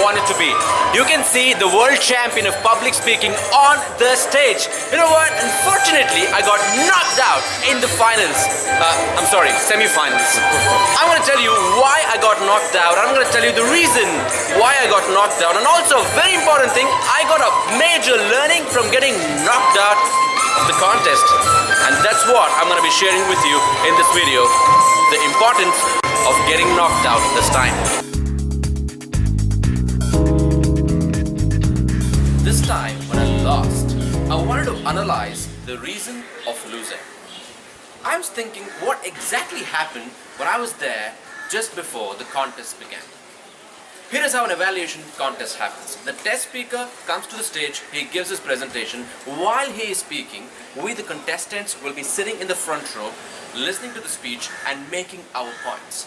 wanted to be. You can see the world champion of public speaking on the stage. You know what? Unfortunately, I got knocked out in the finals. I'm sorry, semi-finals. I'm going to tell you why I got knocked out. I'm going to tell you the reason why I got knocked out. And also, very important thing, I got a major learning from getting knocked out of the contest. And that's what I'm going to be sharing with you in this video. The importance of getting knocked out this time. This time when I lost, I wanted to analyze the reason of losing. I was thinking what exactly happened when I was there just before the contest began. Here is how an evaluation contest happens. The test speaker comes to the stage, he gives his presentation. While he is speaking, we the contestants will be sitting in the front row, listening to the speech and making our points.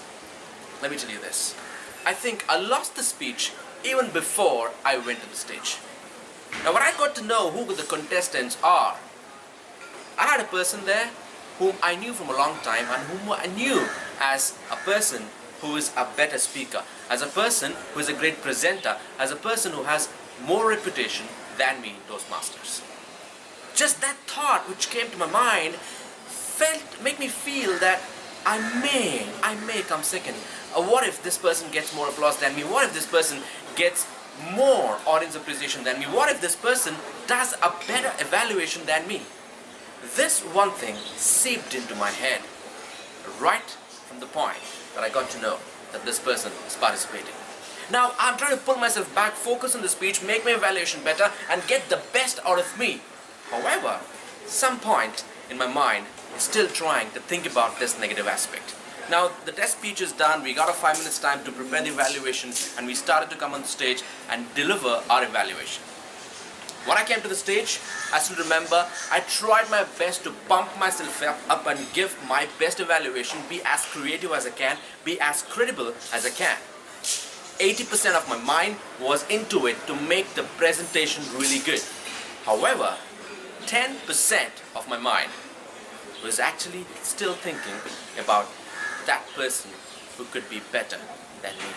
Let me tell you this. I think I lost the speech even before I went to the stage. Now when I got to know who the contestants are, I had a person there whom I knew from a long time and whom I knew as a person who is a better speaker, as a person who is a great presenter, as a person who has more reputation than me in Toastmasters. Just that thought which came to my mind made me feel that I may come second. What if this person gets more applause than me? What if this person gets more audience appreciation than me? What if this person does a better evaluation than me? This one thing seeped into my head right from the point that I got to know that this person is participating. Now I'm trying to pull myself back, focus on the speech, make my evaluation better and get the best out of me. However, some point in my mind is still trying to think about this negative aspect. Now the test speech is done, we got a 5 minutes time to prepare the evaluation and we started to come on the stage and deliver our evaluation. When I came to the stage, I still remember, I tried my best to pump myself up and give my best evaluation, be as creative as I can, be as credible as I can. 80% of my mind was into it to make the presentation really good. However, 10% of my mind was actually still thinking about that person who could be better than me.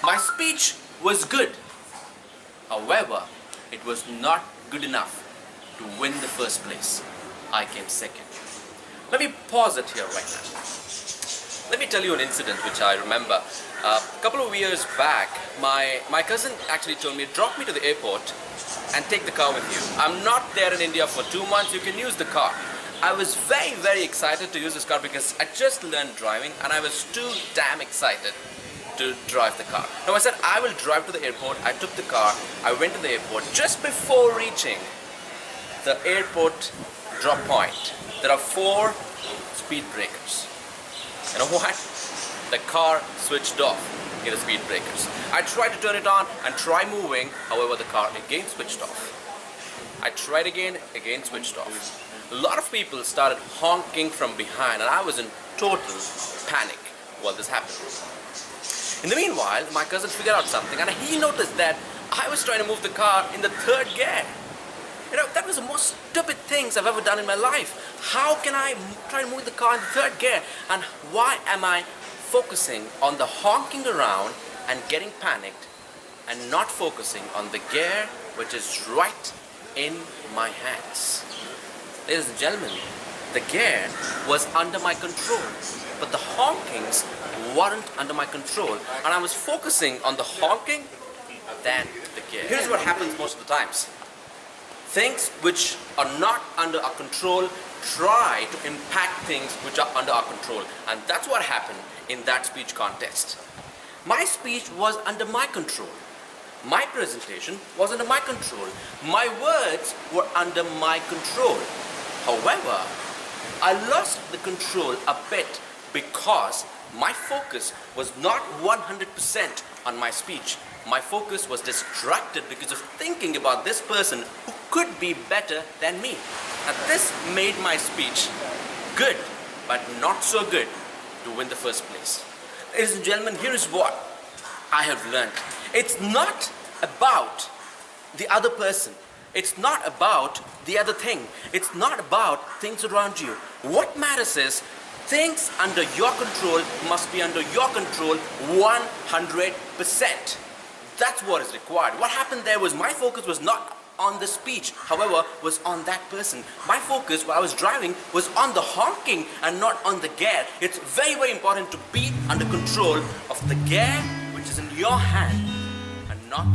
My speech was good. However, it was not good enough to win the first place. I came second. Let me pause it here right now. Let me tell you an incident which I remember. A couple of years back, my cousin actually told me, drop me to the airport and take the car with you. I'm not there in India for 2 months, you can use the car. I was very excited to use this car because I just learned driving and I was too damn excited to drive the car. Now I said I will drive to the airport. I took the car, I went to the airport. Just before reaching the airport drop point, there are 4 speed breakers. You know what? The car switched off in the speed breakers. I tried to turn it on and try moving, however the car again switched off. I tried again switched off. A lot of people started honking from behind and I was in total panic while this happened. In the meanwhile, my cousin figured out something and he noticed that I was trying to move the car in the 3rd gear. You know, that was the most stupid things I've ever done in my life. How can I try to move the car in the 3rd gear? And why am I focusing on the honking around and getting panicked and not focusing on the gear which is right in my hands? Ladies and gentlemen, the gear was under my control, but the honkings weren't under my control, and I was focusing on the honking than the gear. Here's what happens most of the times. Things which are not under our control try to impact things which are under our control, and that's what happened in that speech contest. My speech was under my control. My presentation was under my control. My words were under my control. However, I lost the control a bit because my focus was not 100% on my speech. My focus was distracted because of thinking about this person who could be better than me. And this made my speech good, but not so good to win the first place. Ladies and gentlemen, here is what I have learned. It's not about the other person. It's not about the other thing. It's not about things around you. What matters is things under your control must be under your control 100%. That's what is required. What happened there was my focus was not on the speech, however, was on that person. My focus while I was driving was on the honking and not on the gear. It's very, very important to be under control of the gear which is in your hand and not